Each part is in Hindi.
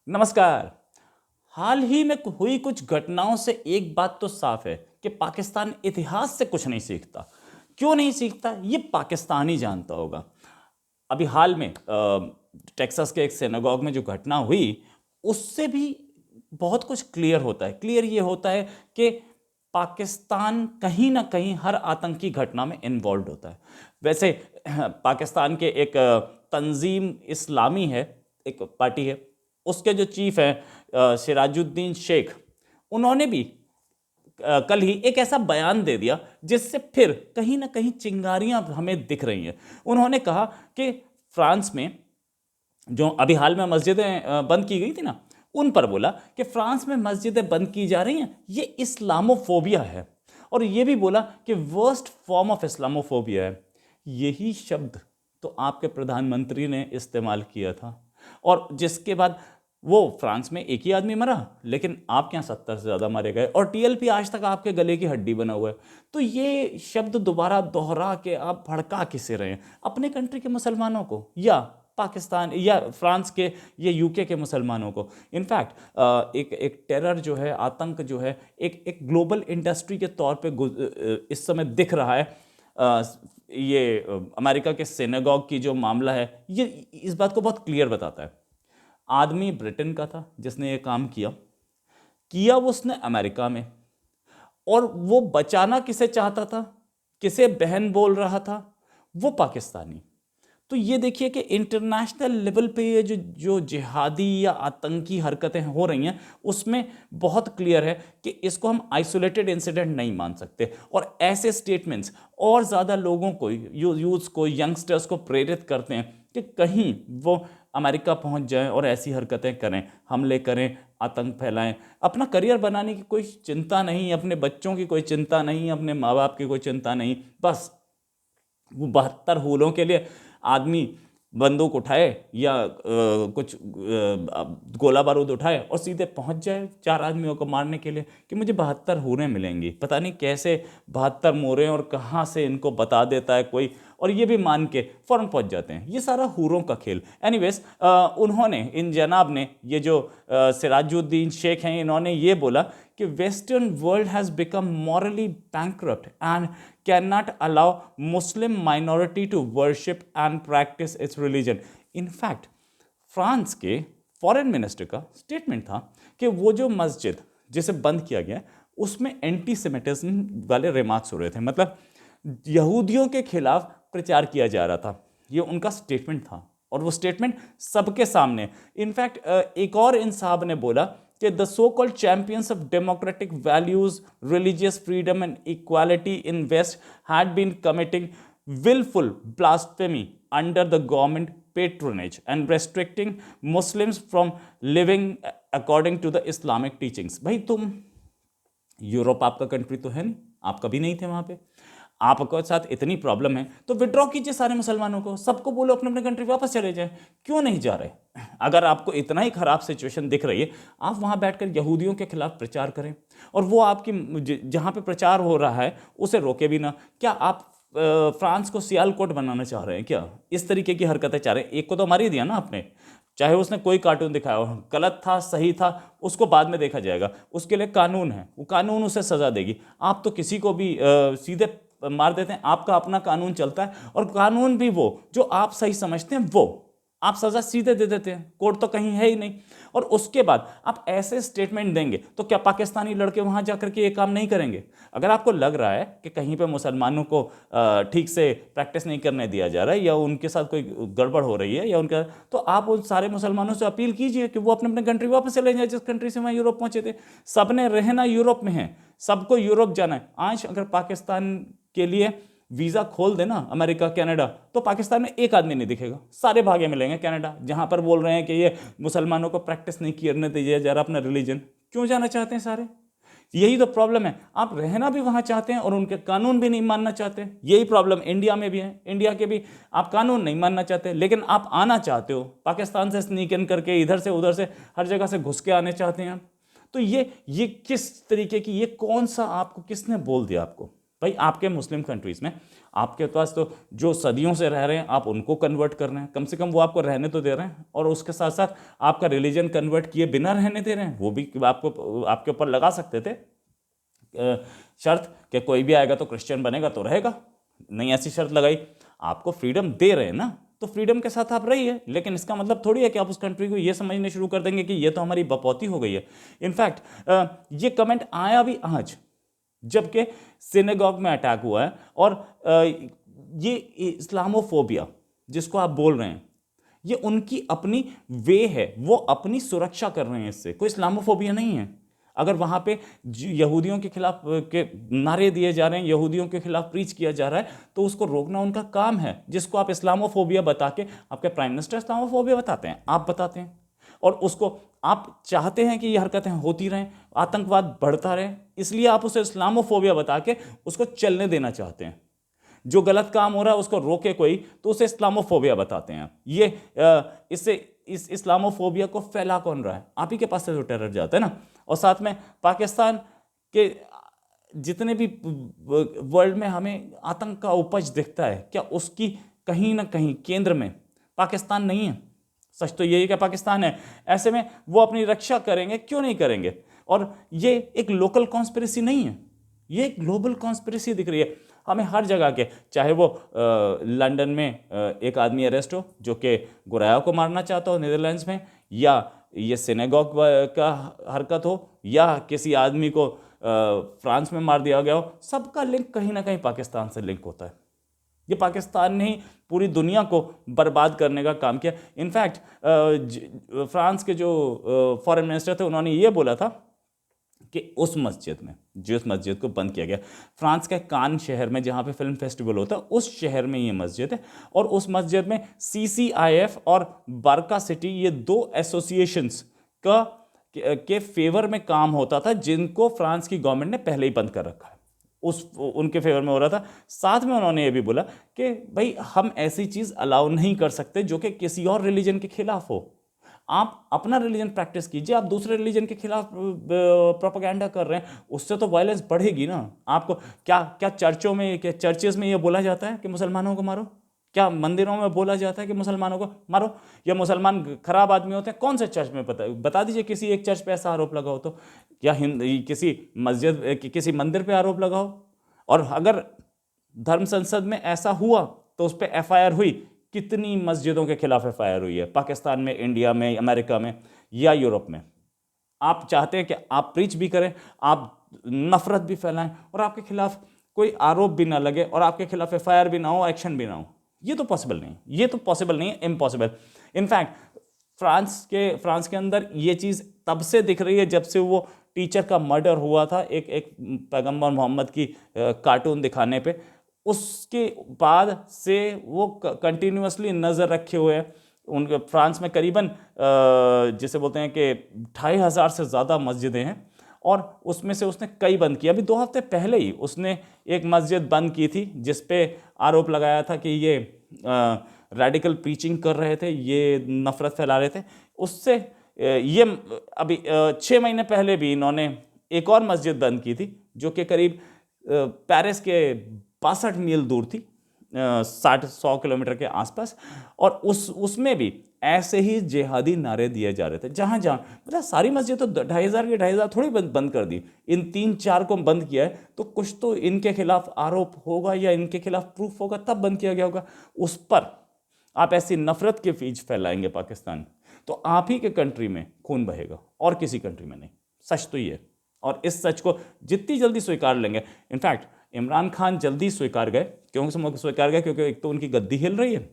नमस्कार। हाल ही में हुई कुछ घटनाओं से एक बात तो साफ है कि पाकिस्तान इतिहास से कुछ नहीं सीखता। क्यों नहीं सीखता ये पाकिस्तान ही जानता होगा। अभी हाल में टेक्सास के एक सिनेगॉग में जो घटना हुई उससे भी बहुत कुछ क्लियर होता है। क्लियर ये होता है कि पाकिस्तान कहीं ना कहीं हर आतंकी घटना में इन्वॉल्व होता है। वैसे पाकिस्तान के एक तंजीम इस्लामी है, एक पार्टी है, उसके जो चीफ हैं सिराजुद्दीन शेख, उन्होंने भी कल ही एक ऐसा बयान दे दिया जिससे फिर कहीं ना कहीं चिंगारियां हमें दिख रही हैं। उन्होंने कहा कि फ्रांस में जो अभी हाल में मस्जिदें बंद की गई थी ना, उन पर बोला कि फ्रांस में मस्जिदें बंद की जा रही हैं, ये इस्लामोफोबिया है। और ये भी बोला कि वर्स्ट फॉर्म ऑफ इस्लामोफोबिया है। यही शब्द तो आपके प्रधानमंत्री ने इस्तेमाल किया था, और जिसके बाद वो फ्रांस में एक ही आदमी मरा, लेकिन आपके यहाँ 70 से ज़्यादा मारे गए, और टीएलपी आज तक आपके गले की हड्डी बना हुआ है। तो ये शब्द दोबारा दोहरा के आप भड़का किसे रहे हैं? अपने कंट्री के मुसलमानों को, या पाकिस्तान या फ्रांस के या यूके के मुसलमानों को? इनफैक्ट एक एक टेरर जो है, आतंक जो है, एक एक ग्लोबल इंडस्ट्री के तौर पे इस समय दिख रहा है। ये अमेरिका के सिनेगॉग की जो मामला है, ये इस बात को बहुत क्लियर बताता है। आदमी ब्रिटेन का था जिसने ये काम किया किया वो उसने अमेरिका में, और वो बचाना किसे चाहता था, किसे बहन बोल रहा था? वो पाकिस्तानी। तो ये देखिए कि इंटरनेशनल लेवल पे ये जो जो जिहादी या आतंकी हरकतें हो रही हैं, उसमें बहुत क्लियर है कि इसको हम आइसोलेटेड इंसिडेंट नहीं मान सकते। और ऐसे स्टेटमेंट्स और ज़्यादा लोगों को, यूथ्स को, यंगस्टर्स को प्रेरित करते हैं कि कहीं वो अमेरिका पहुंच जाएं और ऐसी हरकतें करें, हमले करें, आतंक फैलाएं। अपना करियर बनाने की कोई चिंता नहीं, अपने बच्चों की कोई चिंता नहीं, अपने माँ बाप की कोई चिंता नहीं, बस वो 72 हूलों के लिए आदमी बंदूक उठाए या कुछ गोला बारूद उठाए और सीधे पहुंच जाए 4 आदमियों को मारने के लिए कि मुझे 72 हूरें मिलेंगी। पता नहीं कैसे 72 मोरे और कहाँ से इनको बता देता है कोई, और ये भी मान के फौरन पहुंच जाते हैं। ये सारा हूरों का खेल। एनीवेज, उन्होंने, इन जनाब ने, ये जो सिराजुद्दीन शेख हैं, इन्होंने ये बोला कि western world has become morally bankrupt and can not allow Muslim minority to worship and practise its religion. In fact France के फॉरेन मिनिस्टर का स्टेटमेंट था कि वो जो मस्जिद जिसे बंद किया गया उसमें एंटी सेमिटिज्म वाले रिमार्क्स हो रहे थे, मतलब यहूदियों के खिलाफ प्रचार किया जा रहा था। ये उनका स्टेटमेंट था, और वो स्टेटमेंट सबके सामने। इनफैक्ट एक और इन साहब ने बोला कि the so called champions of democratic values, religious freedom and equality in west had been committing willful blasphemy under the government patronage and restricting Muslims from living according to the Islamic teachings। भाई तुम, यूरोप आपका कंट्री तो है नहीं, आप कभी नहीं थे वहां पे, आपके साथ इतनी प्रॉब्लम है तो विड्रॉ कीजिए सारे मुसलमानों को, सबको बोलो अपने अपने कंट्री वापस चले जाए। क्यों नहीं जा रहे? अगर आपको इतना ही खराब सिचुएशन दिख रही है, आप वहां बैठकर यहूदियों के खिलाफ प्रचार करें, और वो आपकी जहां पे प्रचार हो रहा है उसे रोके भी ना। क्या आप फ्रांस को सियालकोट बनाना चाह रहे हैं क्या? इस तरीके की हरकतें चाह रहे हैं? एक को तो मार ही दिया ना आपने, चाहे उसने कोई कार्टून दिखाया हो, गलत था सही था उसको बाद में देखा जाएगा, उसके लिए कानून है, वो कानून उसे सजा देगी। आप तो किसी को भी सीधे मार देते हैं, आपका अपना कानून चलता है, और कानून भी वो जो आप सही समझते हैं वो आप सजा सीधे दे देते हैं, कोर्ट तो कहीं है ही नहीं। और उसके बाद आप ऐसे स्टेटमेंट देंगे तो क्या पाकिस्तानी लड़के वहां जाकर के ये काम नहीं करेंगे? अगर आपको लग रहा है कि कहीं पे मुसलमानों को ठीक से प्रैक्टिस नहीं करने दिया जा रहा है, या उनके साथ कोई गड़बड़ हो रही है, या उनका, तो आप उन सारे मुसलमानों से अपील कीजिए कि वो अपने अपने कंट्री वापस चले जाए जिस कंट्री से वहाँ यूरोप पहुंचे थे। सबने रहना यूरोप में है, सबको यूरोप जाना है। आज अगर पाकिस्तान के लिए वीजा खोल देना अमेरिका, कनाडा, तो पाकिस्तान में एक आदमी नहीं दिखेगा, सारे भागे मिलेंगे कनाडा, जहां पर बोल रहे हैं कि ये मुसलमानों को प्रैक्टिस नहीं करने दीजिए जा रहा अपना रिलीजन। क्यों जाना चाहते हैं सारे? यही तो प्रॉब्लम है, आप रहना भी वहां चाहते हैं और उनके कानून भी नहीं मानना चाहते। यही प्रॉब्लम इंडिया में भी है, इंडिया के भी आप कानून नहीं मानना चाहते, लेकिन आप आना चाहते हो पाकिस्तान से, स्नीक इन करके इधर से उधर से हर जगह से घुस के आने चाहते हैं। तो ये किस तरीके की, ये कौन सा, आपको किसने बोल दिया आपको? भाई आपके मुस्लिम कंट्रीज़ में आपके पास तो जो सदियों से रह रहे हैं आप उनको कन्वर्ट कर रहे हैं, कम से कम वो आपको रहने तो दे रहे हैं, और उसके साथ साथ आपका रिलीजन कन्वर्ट किए बिना रहने दे रहे हैं, वो भी आपको आपके ऊपर लगा सकते थे शर्त कि कोई भी आएगा तो क्रिश्चियन बनेगा तो रहेगा, नहीं ऐसी शर्त लगाई। आपको फ्रीडम दे रहे हैं ना, तो फ्रीडम के साथ आप रहिए, लेकिन इसका मतलब थोड़ी है कि आप उस कंट्री को ये समझने शुरू कर देंगे कि ये तो हमारी बपौती हो गई है। इनफैक्ट ये कमेंट आया भी आज जबकि सिनेगॉग में अटैक हुआ है, और ये इस्लामोफोबिया जिसको आप बोल रहे हैं ये उनकी अपनी वे है, वो अपनी सुरक्षा कर रहे हैं, इससे कोई इस्लामोफोबिया नहीं है। अगर वहाँ पे यहूदियों के खिलाफ के नारे दिए जा रहे हैं, यहूदियों के खिलाफ प्रीच किया जा रहा है, तो उसको रोकना उनका काम है, जिसको आप इस्लामोफोबिया बता के, आपके प्राइम मिनिस्टर इस्लामोफोबिया बताते हैं, आप बताते हैं, और उसको आप चाहते हैं कि ये हरकतें होती रहें, आतंकवाद बढ़ता रहे, इसलिए आप उसे इस्लामोफोबिया बता के उसको चलने देना चाहते हैं। जो गलत काम हो रहा है उसको रोके कोई तो उसे इस्लामोफोबिया बताते हैं। ये इससे इस इस्लामोफोबिया को फैला कौन रहा है? आप ही के पास से जो टेरर जाता है ना। और साथ में पाकिस्तान के जितने भी वर्ल्ड में हमें आतंक का उपज दिखता है, क्या उसकी कहीं ना कहीं केंद्र में पाकिस्तान नहीं है? सच तो यही कि पाकिस्तान है। ऐसे में वो अपनी रक्षा करेंगे, क्यों नहीं करेंगे? और ये एक लोकल कॉन्स्पिरेसी नहीं है, ये एक ग्लोबल कॉन्स्पिरेसी दिख रही है हमें हर जगह के। चाहे वो लंदन में एक आदमी अरेस्ट हो जो कि गुराया को मारना चाहता हो नीदरलैंड्स में, या ये सिनेगॉग का हरकत हो, या किसी आदमी को फ्रांस में मार दिया गया हो, सबका लिंक कहीं ना कहीं पाकिस्तान से लिंक होता है। ये पाकिस्तान ने ही पूरी दुनिया को बर्बाद करने का काम किया। इनफैक्ट फ्रांस के जो फॉरेन मिनिस्टर थे उन्होंने ये बोला था कि उस मस्जिद में, जिस मस्जिद को बंद किया गया, फ्रांस के कान शहर में जहाँ पे फिल्म फेस्टिवल होता है, उस शहर में ये मस्जिद है, और उस मस्जिद में CCIF और बारका सिटी, ये दो एसोसिएशंस के फेवर में काम होता था, जिनको फ्रांस की गवर्नमेंट ने पहले ही बंद कर रखा है, उनके फेवर में हो रहा था। साथ में उन्होंने ये भी बोला कि भाई हम ऐसी चीज़ अलाउ नहीं कर सकते जो कि किसी और रिलीजन के खिलाफ हो। आप अपना रिलीजन प्रैक्टिस कीजिए, आप दूसरे रिलीजन के खिलाफ प्रोपेगेंडा कर रहे हैं, उससे तो वायलेंस बढ़ेगी ना। आपको क्या चर्चों में, क्या चर्चेज में ये बोला जाता है कि मुसलमानों को मारो? क्या मंदिरों में बोला जाता है कि मुसलमानों को मारो? या मुसलमान खराब आदमी होते हैं? कौन से चर्च में बता दीजिए, किसी एक चर्च पे ऐसा आरोप लगाओ तो, या किसी मस्जिद किसी मंदिर पे आरोप लगाओ। और अगर धर्म संसद में ऐसा हुआ तो उस पर FIR हुई। कितनी मस्जिदों के खिलाफ FIR हुई है पाकिस्तान में, इंडिया में, अमेरिका में या यूरोप में? आप चाहते हैं कि आप प्रीच भी करें, आप नफरत भी फैलाएं, और आपके खिलाफ कोई आरोप भी ना लगे, और आपके खिलाफ FIR भी ना हो, एक्शन भी ना हो। ये तो पॉसिबल नहीं, ये तो पॉसिबल नहीं है, इम्पॉसिबल। इनफैक्ट फ्रांस के अंदर ये चीज़ तब से दिख रही है जब से वो टीचर का मर्डर हुआ था एक पैगंबर मोहम्मद की कार्टून दिखाने पे। उसके बाद से वो कंटिन्यूसली नज़र रखे हुए हैं। उनके फ्रांस में करीबन जिसे बोलते हैं कि 2500 से ज़्यादा मस्जिदें हैं, और उसमें से उसने कई बंद किया। अभी 2 हफ्ते पहले ही उसने एक मस्जिद बंद की थी जिस पे आरोप लगाया था कि ये रेडिकल प्रीचिंग कर रहे थे, ये नफ़रत फैला रहे थे। उससे ये अभी 6 महीने पहले भी इन्होंने एक और मस्जिद बंद की थी जो कि करीब पेरिस के 62 मील दूर थी, 60-100 किलोमीटर के आसपास, और उसमें भी ऐसे ही जिहादी नारे दिए जा रहे थे। जहाँ मतलब सारी मस्जिद तो 2500 की 2500 थोड़ी बंद कर दी, इन 3-4 को बंद किया है, तो कुछ तो इनके खिलाफ आरोप होगा या इनके खिलाफ प्रूफ होगा, तब बंद किया गया होगा। उस पर आप ऐसी नफरत के बीज फैलाएंगे पाकिस्तान, तो आप ही के कंट्री में खून बहेगा और किसी कंट्री में नहीं। सच तो ये, और इस सच को जितनी जल्दी स्वीकार लेंगे, इनफैक्ट इमरान खान जल्दी स्वीकार गए। क्यों स्वीकार गए? क्योंकि एक तो उनकी गद्दी हिल रही है,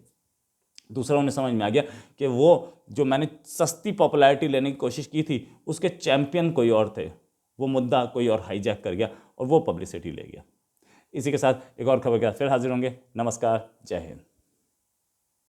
दूसरा उन्हें समझ में आ गया कि वो जो मैंने सस्ती पॉपुलैरिटी लेने की कोशिश की थी उसके चैंपियन कोई और थे, वो मुद्दा कोई और हाईजैक कर गया और वो पब्लिसिटी ले गया। इसी के साथ एक और खबर के साथ फिर हाजिर होंगे। नमस्कार, जय हिंद।